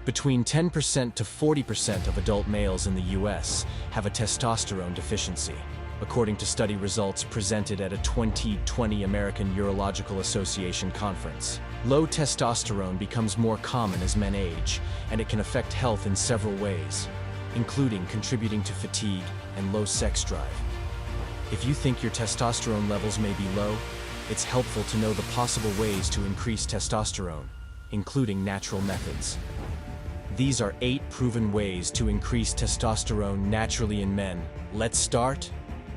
Between 10% to 40% of adult males in the US have a testosterone deficiency, according to study results presented at a 2020 American Urological Association conference. Low testosterone becomes more common as men age, and it can affect health in several ways, including contributing to fatigue and low sex drive. If you think your testosterone levels may be low, it's helpful to know the possible ways to increase testosterone, including natural methods. These are 8 proven ways to increase testosterone naturally in men. Let's start.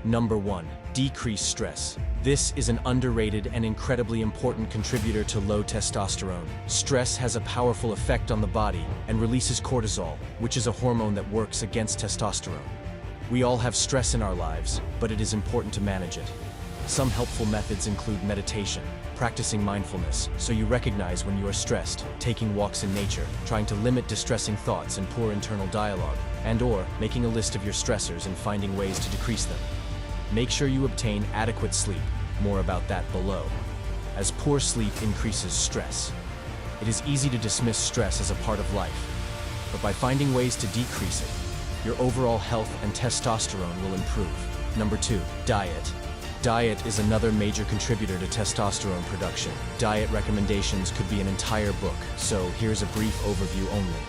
Number 1. Decrease stress. This is an underrated and incredibly important contributor to low testosterone. Stress has a powerful effect on the body and releases cortisol, which is a hormone that works against testosterone. We all have stress in our lives, but it is important to manage it. Some helpful methods include meditation, practicing mindfulness so you recognize when you are stressed, taking walks in nature, trying to limit distressing thoughts and poor internal dialogue, and/or making a list of your stressors and finding ways to decrease them. Make sure you obtain adequate sleep. More about that below. As poor sleep increases stress. It is easy to dismiss stress as a part of life, but by finding ways to decrease it, your overall health and testosterone will improve. Number 2. Diet. Diet is another major contributor to testosterone production. Diet recommendations could be an entire book, so here's a brief overview only.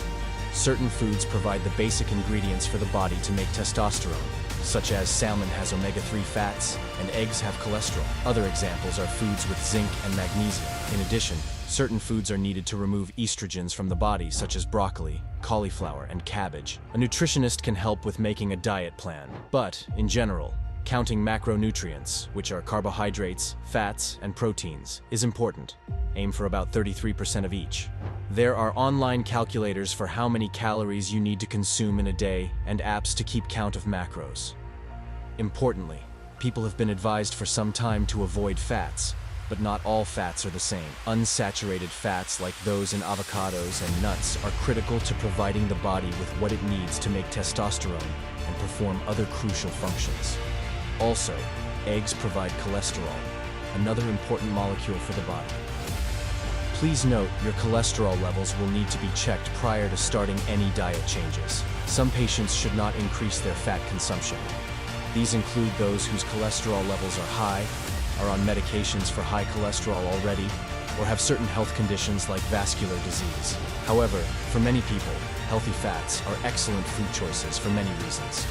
Certain foods provide the basic ingredients for the body to make testosterone, such as salmon has omega-3 fats and eggs have cholesterol. Other examples are foods with zinc and magnesium. In addition, certain foods are needed to remove estrogens from the body, such as broccoli, cauliflower, and cabbage. A nutritionist can help with making a diet plan, but, in general, counting macronutrients, which are carbohydrates, fats, and proteins, is important. Aim for about 33% of each. There are online calculators for how many calories you need to consume in a day and apps to keep count of macros. Importantly, people have been advised for some time to avoid fats, but not all fats are the same. Unsaturated fats like those in avocados and nuts are critical to providing the body with what it needs to make testosterone and perform other crucial functions. Also, eggs provide cholesterol, another important molecule for the body. Please note your cholesterol levels will need to be checked prior to starting any diet changes. Some patients should not increase their fat consumption. These include those whose cholesterol levels are high, are on medications for high cholesterol already, or have certain health conditions like vascular disease. However, for many people, healthy fats are excellent food choices for many reasons.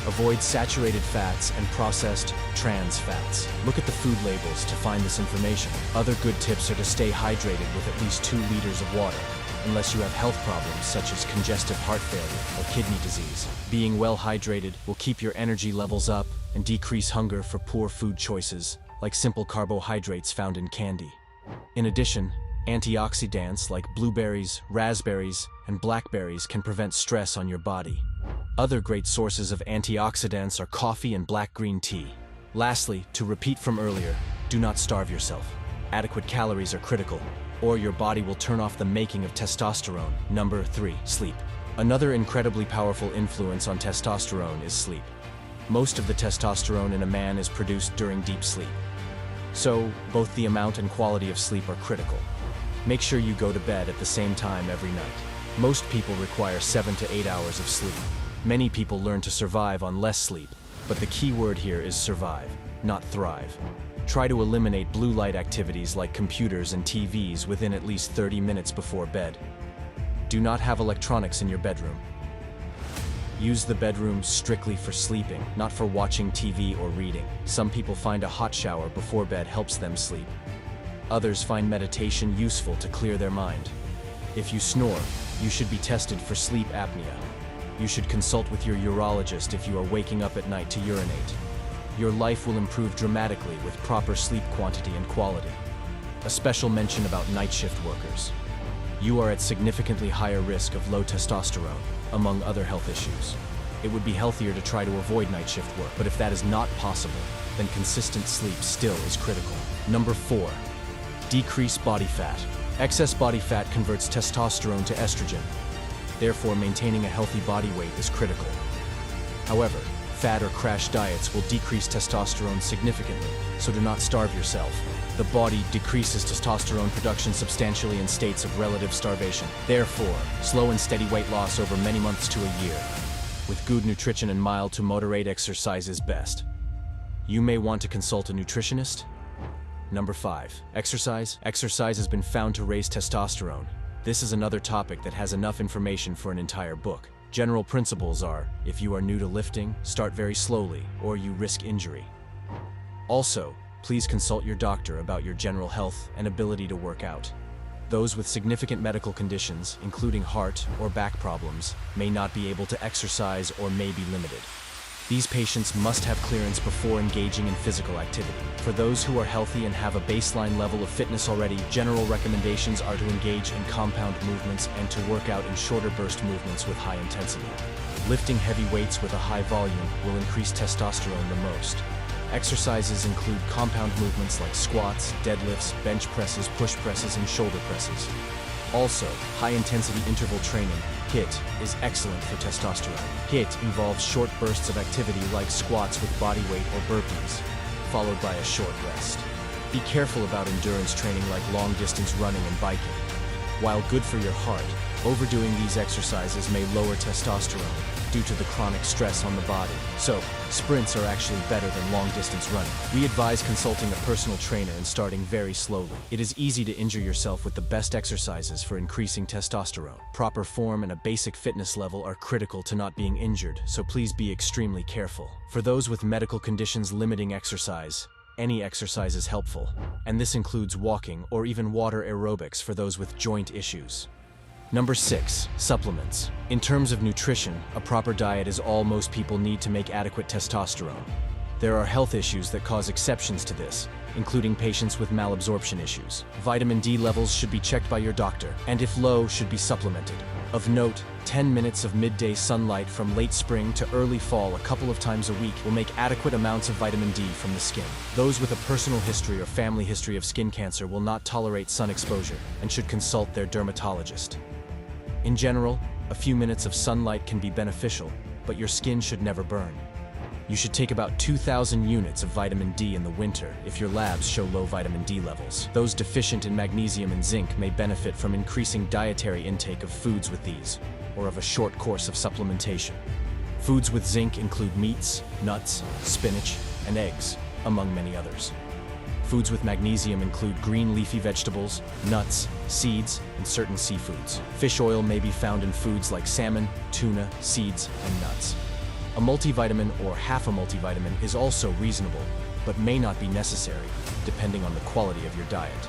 Avoid saturated fats and processed trans fats. Look at the food labels to find this information. Other good tips are to stay hydrated with at least 2 liters of water, unless you have health problems such as congestive heart failure or kidney disease. Being well hydrated will keep your energy levels up and decrease hunger for poor food choices, like simple carbohydrates found in candy. In addition, antioxidants like blueberries, raspberries, and blackberries can prevent stress on your body. Other great sources of antioxidants are coffee and black green tea. Lastly, to repeat from earlier, do not starve yourself. Adequate calories are critical, or your body will turn off the making of testosterone. Number 3. Sleep. Another incredibly powerful influence on testosterone is sleep. Most of the testosterone in a man is produced during deep sleep. So, both the amount and quality of sleep are critical. Make sure you go to bed at the same time every night. Most people require 7 to 8 hours of sleep. Many people learn to survive on less sleep, but the key word here is survive, not thrive. Try to eliminate blue light activities like computers and TVs within at least 30 minutes before bed. Do not have electronics in your bedroom. Use the bedroom strictly for sleeping, not for watching TV or reading. Some people find a hot shower before bed helps them sleep. Others find meditation useful to clear their mind. If you snore, you should be tested for sleep apnea. You should consult with your urologist if you are waking up at night to urinate. Your life will improve dramatically with proper sleep quantity and quality. A special mention about night shift workers. You are at significantly higher risk of low testosterone, among other health issues. It would be healthier to try to avoid night shift work, but if that is not possible, then consistent sleep still is critical. Number 4. Decrease body fat. Excess body fat converts testosterone to estrogen. Therefore, maintaining a healthy body weight is critical. However, Fad or crash diets will decrease testosterone significantly, so do not starve yourself. The body decreases testosterone production substantially in states of relative starvation. Therefore, slow and steady weight loss over many months to a year, with good nutrition and mild to moderate exercise is best. You may want to consult a nutritionist. Number 5. Exercise. Exercise has been found to raise testosterone. This is another topic that has enough information for an entire book. General principles are, if you are new to lifting, start very slowly, or you risk injury. Also, please consult your doctor about your general health and ability to work out. Those with significant medical conditions, including heart or back problems, may not be able to exercise or may be limited. These patients must have clearance before engaging in physical activity. For those who are healthy and have a baseline level of fitness already, general recommendations are to engage in compound movements and to work out in shorter burst movements with high intensity. Lifting heavy weights with a high volume will increase testosterone the most. Exercises include compound movements like squats, deadlifts, bench presses, push presses, and shoulder presses. Also, high-intensity interval training, HIIT, is excellent for testosterone. HIIT involves short bursts of activity like squats with body weight or burpees, followed by a short rest. Be careful about endurance training like long-distance running and biking. While good for your heart, overdoing these exercises may lower testosterone due to the chronic stress on the body. So, sprints are actually better than long-distance running. We advise consulting a personal trainer and starting very slowly. It is easy to injure yourself with the best exercises for increasing testosterone. Proper form and a basic fitness level are critical to not being injured, so please be extremely careful. For those with medical conditions limiting exercise, any exercise is helpful, and this includes walking or even water aerobics for those with joint issues. Number 6. Supplements. In terms of nutrition, a proper diet is all most people need to make adequate testosterone. There are health issues that cause exceptions to this, including patients with malabsorption issues. Vitamin D levels should be checked by your doctor, and if low, should be supplemented. Of note, 10 minutes of midday sunlight from late spring to early fall a couple of times a week will make adequate amounts of vitamin D from the skin. Those with a personal history or family history of skin cancer will not tolerate sun exposure and should consult their dermatologist. In general, a few minutes of sunlight can be beneficial, but your skin should never burn. You should take about 2,000 units of vitamin D in the winter if your labs show low vitamin D levels. Those deficient in magnesium and zinc may benefit from increasing dietary intake of foods with these, or of a short course of supplementation. Foods with zinc include meats, nuts, spinach, and eggs, among many others. Foods with magnesium include green leafy vegetables, nuts, seeds, and certain seafoods. Fish oil may be found in foods like salmon, tuna, seeds, and nuts. A multivitamin or half a multivitamin is also reasonable, but may not be necessary, depending on the quality of your diet.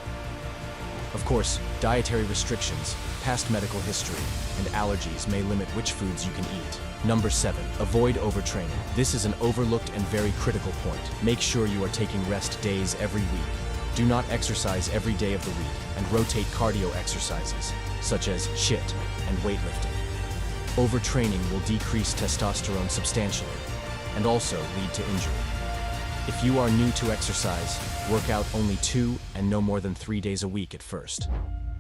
Of course, dietary restrictions, past medical history, and allergies may limit which foods you can eat. Number 7. Avoid overtraining. This is an overlooked and very critical point. Make sure you are taking rest days every week. Do not exercise every day of the week, and rotate cardio exercises, such as HIIT and weightlifting. Overtraining will decrease testosterone substantially, and also lead to injury. If you are new to exercise, work out only 2 and no more than 3 days a week at first.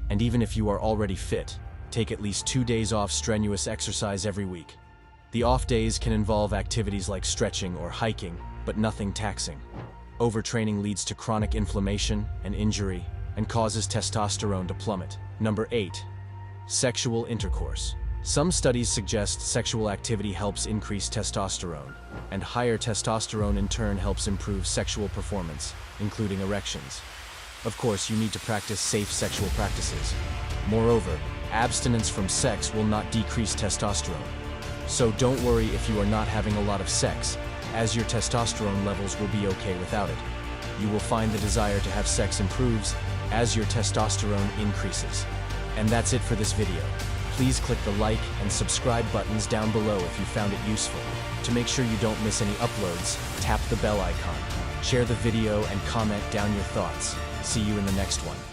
And even if you are already fit, take at least 2 days off strenuous exercise every week. The off days can involve activities like stretching or hiking, but nothing taxing. Overtraining leads to chronic inflammation and injury, and causes testosterone to plummet. Number 8. Sexual intercourse. Some studies suggest sexual activity helps increase testosterone, and higher testosterone in turn helps improve sexual performance, including erections. Of course, you need to practice safe sexual practices. Moreover, abstinence from sex will not decrease testosterone. So don't worry if you are not having a lot of sex, as your testosterone levels will be okay without it. You will find the desire to have sex improves as your testosterone increases. And that's it for this video. Please click the like and subscribe buttons down below if you found it useful. To make sure you don't miss any uploads, tap the bell icon. Share the video and comment down your thoughts. See you in the next one.